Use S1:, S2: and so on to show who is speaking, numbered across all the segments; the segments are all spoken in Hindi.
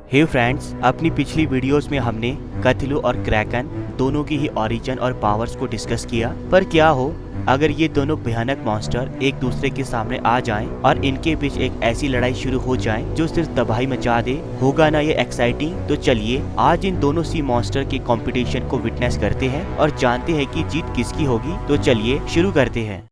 S1: हे फ्रेंड्स, अपनी पिछली वीडियोस में हमने कथलू और क्रैकन दोनों की ही ओरिजिन और पावर्स को डिस्कस किया। पर क्या हो अगर ये दोनों भयानक मॉन्स्टर एक दूसरे के सामने आ जाएं और इनके बीच एक ऐसी लड़ाई शुरू हो जाए जो सिर्फ तबाही मचा दे। होगा ना ये एक्साइटिंग। तो चलिए आज इन दोनों सी मॉन्स्टर के कंपटीशन को विटनेस करते हैं और जानते हैं कि जीत किसकी होगी। तो चलिए शुरू करते हैं।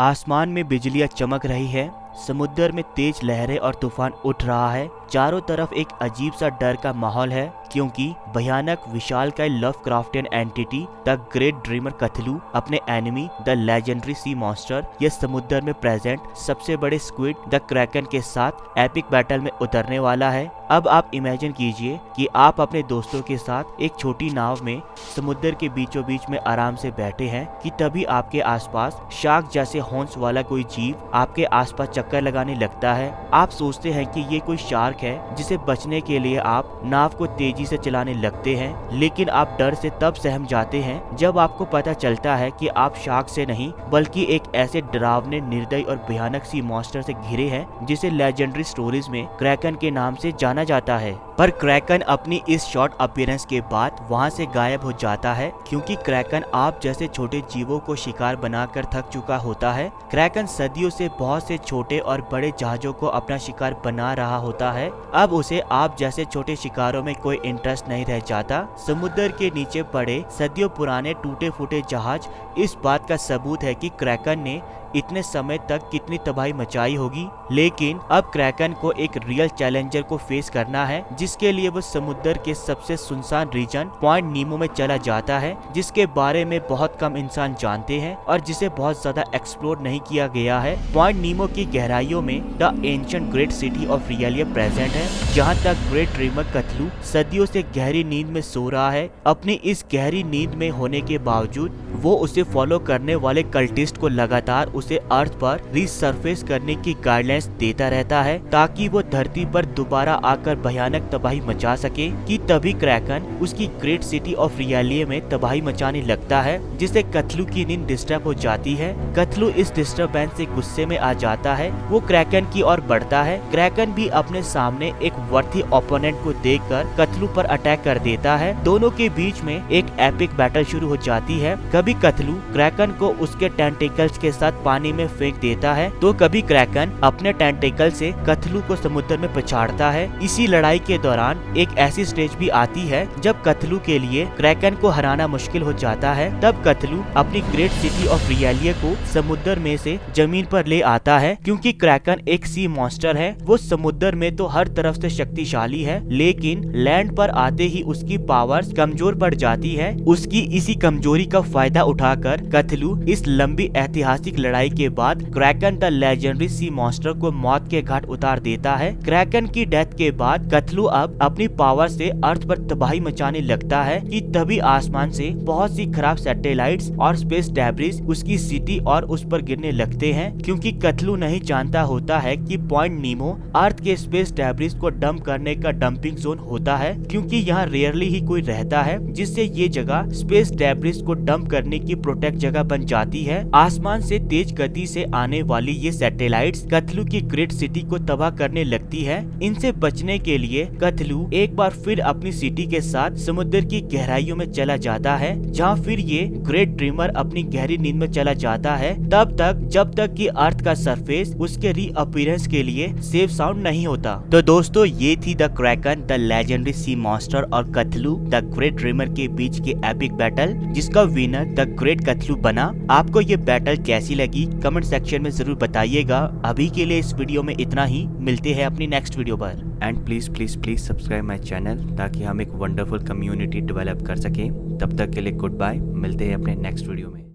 S1: आसमान में बिजलियां चमक रही है, समुद्र में तेज लहरें और तूफान उठ रहा है। चारों तरफ एक अजीब सा डर का माहौल है क्योंकि भयानक विशालकाय Lovecraftian entity the great dreamer Cthulhu अपने enemy the legendary sea monster या समुद्र में प्रेजेंट सबसे बड़े स्क्विड द क्रैकन के साथ एपिक बैटल में उतरने वाला है। अब आप इमेजिन कीजिए कि आप अपने दोस्तों के साथ एक छोटी नाव में समुद्र के बीचों बीच में आराम से बैठे हैं कि तभी आपके आसपास शार्क जैसे हॉर्न्स वाला कोई जीव आपके आसपास चक्कर लगाने लगता है। आप सोचते हैं कि ये कोई शार्क है जिसे बचने के लिए आप नाव को तेजी से चलाने लगते हैं, लेकिन आप डर से तब सहम जाते हैं जब आपको पता चलता है कि आप शार्क से नहीं बल्कि एक ऐसे डरावने, निर्दयी और भयानक सी मॉन्स्टर से घिरे हैं जिसे लेजेंडरी स्टोरीज में क्रैकन के नाम से जाना जाता है। पर क्रैकन अपनी इस शॉर्ट अपीयरेंस के बाद वहां से गायब हो जाता है क्योंकि क्रैकन आप जैसे छोटे जीवों को शिकार बनाकर थक चुका होता है। क्रैकन सदियों से बहुत से छोटे और बड़े जहाजों को अपना शिकार बना रहा होता है। अब उसे आप जैसे छोटे शिकारों में कोई इंटरेस्ट नहीं रह जाता। समुद्र के नीचे पड़े सदियों पुराने टूटे फूटे जहाज इस बात का सबूत है कि क्रैकन ने इतने समय तक कितनी तबाही मचाई होगी। लेकिन अब क्रैकन को एक रियल चैलेंजर को फेस करना है जिसके लिए वो समुद्र के सबसे सुनसान रीजन पॉइंट नीमो में चला जाता है, जिसके बारे में बहुत कम इंसान जानते हैं और जिसे बहुत ज्यादा एक्सप्लोर नहीं किया गया है। पॉइंट नीमो की गहराइयों में the ancient great city of R'lyeh present है, जहाँ तक ग्रेट ड्रीमर कथलू सदियों से गहरी नींद में सो रहा है। अपनी इस गहरी नींद में होने के बावजूद वो उसे फॉलो करने वाले कल्टिस्ट को लगातार उसे अर्थ पर रीसरफेस करने की गाइडलाइंस देता रहता है ताकि वो धरती पर दोबारा आकर भयानक तबाही मचा सके। कि तभी क्रैकन उसकी ग्रेट सिटी ऑफ रियलिया में तबाही मचाने लगता है, जिससे कथलू की नींद डिस्टर्ब हो जाती है। कथलू इस डिस्टर्बेंस से गुस्से में आ जाता है। वो क्रैकन की ओर बढ़ता है। क्रैकन भी अपने सामने एक वर्थी ओपोनेंट को देखकर कथलू पर अटैक कर देता है। दोनों के बीच में एक एपिक बैटल शुरू हो जाती है। कभी कथलू क्रैकन को उसके टेंटिकल्स के साथ पानी में फेंक देता है तो कभी क्रैकन अपने टेंटिकल से कथलू को समुद्र में पछाड़ता है। इसी लड़ाई के दौरान एक ऐसी स्टेज भी आती है जब कथलू के लिए क्रैकन को हराना मुश्किल हो जाता है। तब कथलू अपनी ग्रेट सिटी ऑफ रियलिया को समुद्र में से जमीन पर ले आता है। क्योंकि क्रैकन एक सी मॉन्स्टर है, वो समुद्र में तो हर तरफ से शक्तिशाली है, लेकिन लैंड पर आते ही उसकी पावर्स कमजोर पड़ जाती है। उसकी इसी कमजोरी का फायदा उठाकर कथलू इस लंबी ऐतिहासिक लड़ाई के बाद Kraken the legendary sea monster को मौत के घाट उतार देता है। क्रैकन की डेथ के बाद कथलू अब अपनी पावर से अर्थ पर तबाही मचाने लगता है कि तभी आसमान से बहुत सी खराब सैटेलाइट्स और स्पेस डेब्रिस उसकी सिटी और उस पर गिरने लगते हैं। क्योंकि कथलू नहीं जानता होता है कि पॉइंट नीमो अर्थ के स्पेस डेब्रिस को डंप करने का डंपिंग जोन होता है, क्योंकि यहाँ रेयरली ही कोई रहता है, जिससे ये जगह स्पेस डेब्रिस को डंप करने की प्रोटेक्ट जगह बन जाती है। आसमान से तेज गति से आने वाली ये सैटेलाइट्स कथलू की ग्रेट सिटी को तबाह करने लगती है। इनसे बचने के लिए कथलू एक बार फिर अपनी सिटी के साथ समुद्र की गहराइयों में चला जाता है, जहाँ फिर ये ग्रेट ड्रीमर अपनी गहरी नींद में चला जाता है तब तक जब तक कि अर्थ का सरफेस उसके रीअपीयरेंस के लिए सेफ साउंड नहीं होता। तो दोस्तों, ये थी the Kraken the legendary sea monster और कथलू द ग्रेट ड्रीमर के बीच की एपिक बैटल, जिसका विनर द ग्रेट कथलू बना। आपको ये बैटल कैसी लगी कमेंट सेक्शन में जरूर बताइएगा। अभी के लिए इस वीडियो में इतना ही, मिलते हैं अपनी नेक्स्ट वीडियो पर। And please please please subscribe my channel ताकि हम एक वंडरफुल कम्युनिटी डेवलप कर सकें। तब तक के लिए गुड बाय, मिलते हैं अपने नेक्स्ट वीडियो में।